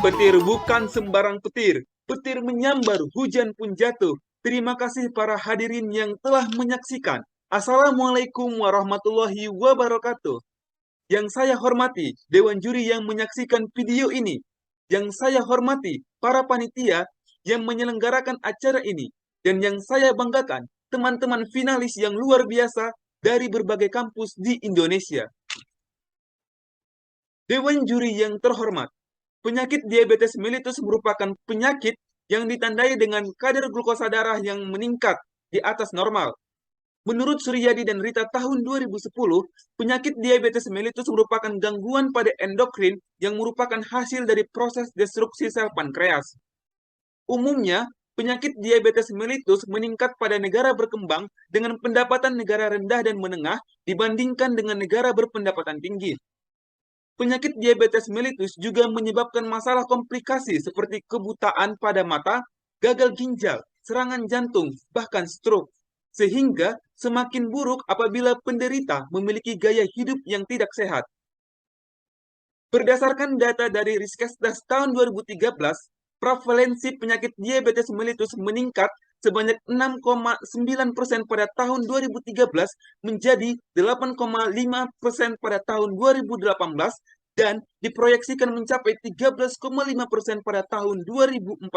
Petir bukan sembarang petir. Petir menyambar, hujan pun jatuh. Terima kasih para hadirin yang telah menyaksikan. Assalamualaikum warahmatullahi wabarakatuh. Yang saya hormati, Dewan Juri yang menyaksikan video ini. Yang saya hormati, para panitia yang menyelenggarakan acara ini. Dan yang saya banggakan, teman-teman finalis yang luar biasa dari berbagai kampus di Indonesia. Dewan Juri yang terhormat, penyakit diabetes mellitus merupakan penyakit yang ditandai dengan kadar glukosa darah yang meningkat di atas normal. Menurut Suryadi dan Rita tahun 2010, penyakit diabetes mellitus merupakan gangguan pada endokrin yang merupakan hasil dari proses destruksi sel pankreas. Umumnya, penyakit diabetes mellitus meningkat pada negara berkembang dengan pendapatan negara rendah dan menengah dibandingkan dengan negara berpendapatan tinggi. Penyakit diabetes mellitus juga menyebabkan masalah komplikasi seperti kebutaan pada mata, gagal ginjal, serangan jantung, bahkan stroke. Sehingga semakin buruk apabila penderita memiliki gaya hidup yang tidak sehat. Berdasarkan data dari Riskesdas tahun 2013, prevalensi penyakit diabetes mellitus meningkat sebanyak 6,9% pada tahun 2013 menjadi 8,5% pada tahun 2018 dan diproyeksikan mencapai 13,5% pada tahun 2040.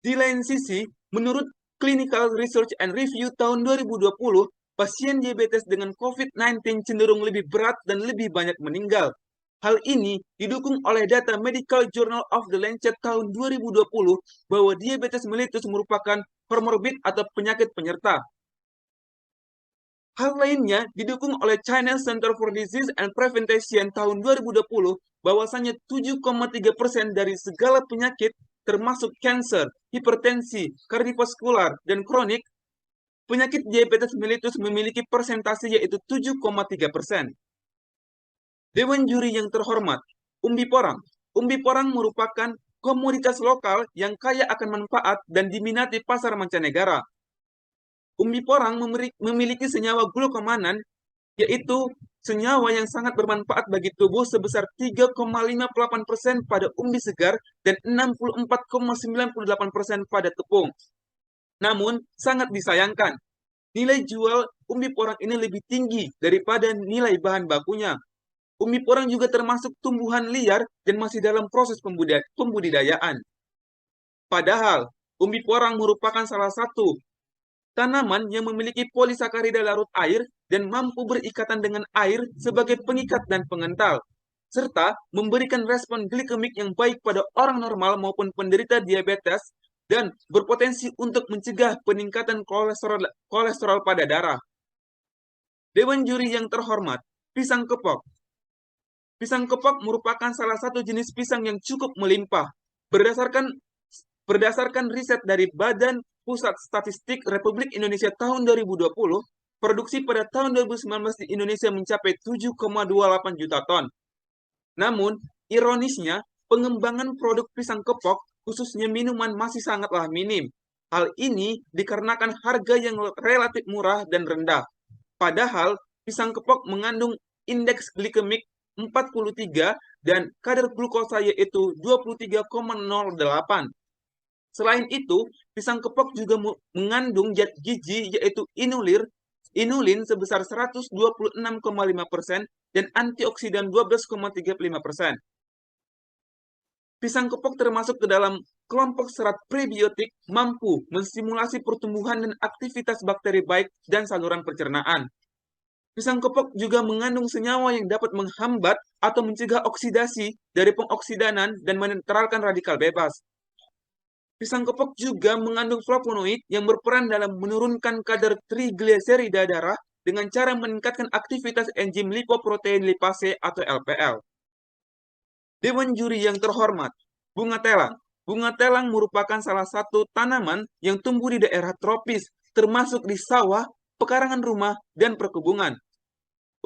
Di lain sisi, menurut Clinical Research and Review tahun 2020, pasien diabetes dengan COVID-19 cenderung lebih berat dan lebih banyak meninggal. Hal ini didukung oleh data Medical Journal of the Lancet tahun 2020 bahwa diabetes mellitus merupakan komorbid atau penyakit penyerta. Hal lainnya didukung oleh China Center for Disease and Prevention tahun 2020 bahwasanya 7,3% dari segala penyakit termasuk kanker, hipertensi, kardiovaskular, dan kronik, penyakit diabetes mellitus memiliki persentase yaitu 7,3%. Dewan Juri yang terhormat, umbi porang. Umbi porang merupakan komoditas lokal yang kaya akan manfaat dan diminati pasar mancanegara. Umbi porang memiliki senyawa glukomanan, yaitu senyawa yang sangat bermanfaat bagi tubuh sebesar 3,58% pada umbi segar dan 64,98% pada tepung. Namun, sangat disayangkan, nilai jual umbi porang ini lebih tinggi daripada nilai bahan bakunya. Umbi porang juga termasuk tumbuhan liar dan masih dalam proses pembudidayaan. Padahal, umbi porang merupakan salah satu tanaman yang memiliki polisakarida larut air dan mampu berikatan dengan air sebagai pengikat dan pengental, serta memberikan respon glikemik yang baik pada orang normal maupun penderita diabetes dan berpotensi untuk mencegah peningkatan kolesterol pada darah. Dewan Juri yang terhormat, pisang kepok. Pisang kepok merupakan salah satu jenis pisang yang cukup melimpah. Berdasarkan riset dari Badan Pusat Statistik Republik Indonesia tahun 2020, produksi pada tahun 2019 di Indonesia mencapai 7,28 juta ton. Namun, ironisnya, pengembangan produk pisang kepok, khususnya minuman, masih sangatlah minim. Hal ini dikarenakan harga yang relatif murah dan rendah. Padahal, pisang kepok mengandung indeks glikemik 43 dan kadar glukosa yaitu 23,08. Selain itu, pisang kepok juga mengandung zat gizi yaitu inulin sebesar 126,5% dan antioksidan 12,35%. Pisang kepok termasuk ke dalam kelompok serat prebiotik mampu menstimulasi pertumbuhan dan aktivitas bakteri baik dan saluran pencernaan. Pisang kepok juga mengandung senyawa yang dapat menghambat atau mencegah oksidasi dari pengoksidanan dan menetralkan radikal bebas. Pisang kepok juga mengandung flavonoid yang berperan dalam menurunkan kadar trigliserida darah dengan cara meningkatkan aktivitas enzim lipoprotein lipase atau LPL. Dewan Juri yang terhormat, bunga telang. Bunga telang merupakan salah satu tanaman yang tumbuh di daerah tropis, termasuk di sawah, pekarangan rumah, dan perkebunan.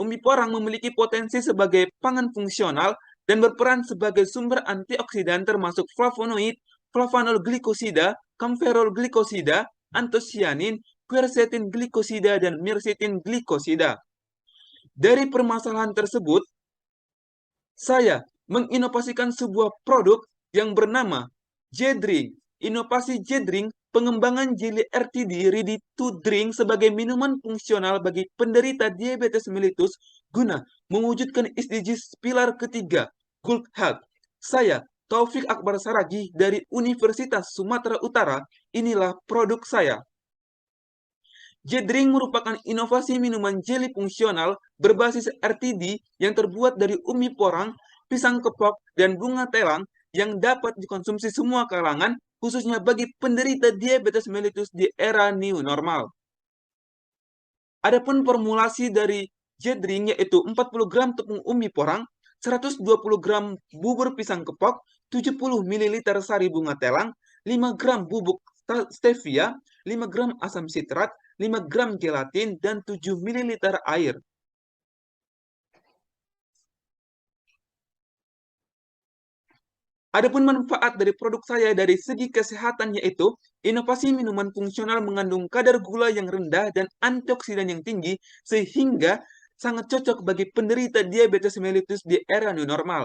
Umbi porang memiliki potensi sebagai pangan fungsional dan berperan sebagai sumber antioksidan termasuk flavonoid, flavanol glikosida, camferol glikosida, antosianin, quercetin glikosida, dan myrcetin glikosida. Dari permasalahan tersebut, saya, menginovasikan sebuah produk yang bernama J-Drink. Inovasi J-Drink, pengembangan jelly RTD ready to drink sebagai minuman fungsional bagi penderita diabetes mellitus guna mewujudkan SDGs pilar ketiga, Good Health. Saya, Taufik Akbar Saragih dari Universitas Sumatera Utara, inilah produk saya. J-Drink merupakan inovasi minuman jeli fungsional berbasis RTD yang terbuat dari umi porang, pisang kepok, dan bunga telang yang dapat dikonsumsi semua kalangan, khususnya bagi penderita diabetes mellitus di era new normal. Adapun formulasi dari J-Drink yaitu 40 gram tepung umi porang, 120 gram bubur pisang kepok, 70 ml sari bunga telang, 5 gram bubuk stevia, 5 gram asam sitrat, 5 gram gelatin, dan 7 ml air. Adapun manfaat dari produk saya dari segi kesehatan yaitu inovasi minuman fungsional mengandung kadar gula yang rendah dan antioksidan yang tinggi sehingga sangat cocok bagi penderita diabetes mellitus di era new normal.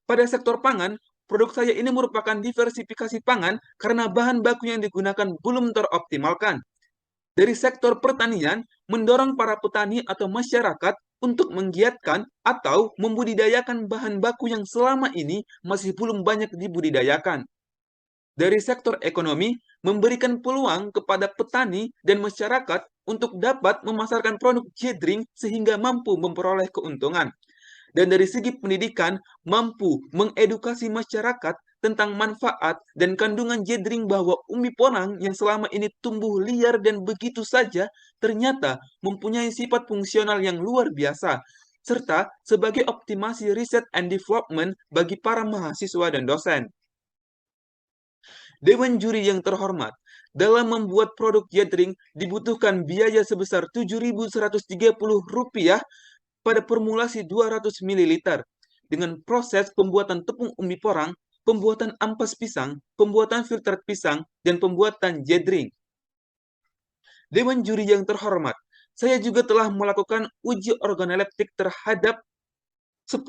Pada sektor pangan, produk saya ini merupakan diversifikasi pangan karena bahan baku yang digunakan belum teroptimalkan. Dari sektor pertanian, mendorong para petani atau masyarakat untuk menggiatkan atau membudidayakan bahan baku yang selama ini masih belum banyak dibudidayakan. Dari sektor ekonomi, memberikan peluang kepada petani dan masyarakat untuk dapat memasarkan produk J-Drink sehingga mampu memperoleh keuntungan. Dan dari segi pendidikan, mampu mengedukasi masyarakat tentang manfaat dan kandungan J-Drink bahwa umi porang yang selama ini tumbuh liar dan begitu saja ternyata mempunyai sifat fungsional yang luar biasa, serta sebagai optimasi riset and development bagi para mahasiswa dan dosen. Dewan juri yang terhormat, dalam membuat produk J-Drink dibutuhkan biaya sebesar Rp7.130 pada formulasi 200 ml dengan proses pembuatan tepung umi porang, pembuatan ampas pisang, pembuatan filter pisang, dan pembuatan J-Drink. Dewan juri yang terhormat, saya juga telah melakukan uji organoleptik terhadap 10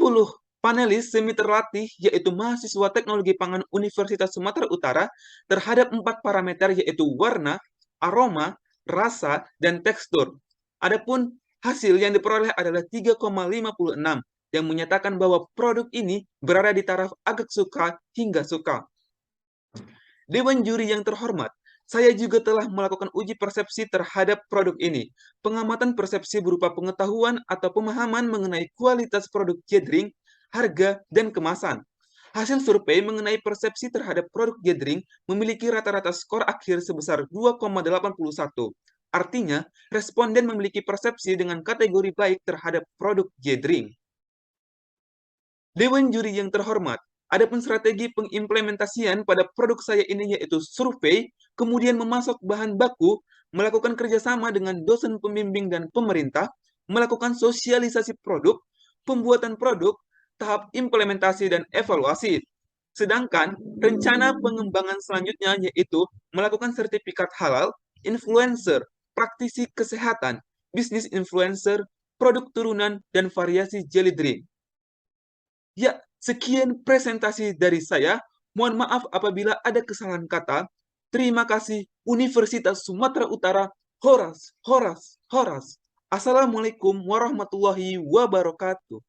panelis semi terlatih, yaitu mahasiswa teknologi pangan Universitas Sumatera Utara, terhadap 4 parameter yaitu warna, aroma, rasa, dan tekstur. Adapun hasil yang diperoleh adalah 3,56 yang menyatakan bahwa produk ini berada di taraf agak suka hingga suka. Dewan juri yang terhormat, saya juga telah melakukan uji persepsi terhadap produk ini. Pengamatan persepsi berupa pengetahuan atau pemahaman mengenai kualitas produk J-Drink, harga, dan kemasan. Hasil survei mengenai persepsi terhadap produk J-Drink memiliki rata-rata skor akhir sebesar 2,81. Artinya, responden memiliki persepsi dengan kategori baik terhadap produk J-Drink. Dewan juri yang terhormat, adapun strategi pengimplementasian pada produk saya ini yaitu survei, kemudian memasok bahan baku, melakukan kerjasama dengan dosen pembimbing dan pemerintah, melakukan sosialisasi produk, pembuatan produk, tahap implementasi dan evaluasi. Sedangkan rencana pengembangan selanjutnya yaitu melakukan sertifikat halal, influencer, praktisi kesehatan, bisnis influencer, produk turunan, dan variasi jelly drink. Ya, sekian presentasi dari saya. Mohon maaf apabila ada kesalahan kata. Terima kasih Universitas Sumatera Utara. Horas, horas, horas. Assalamualaikum warahmatullahi wabarakatuh.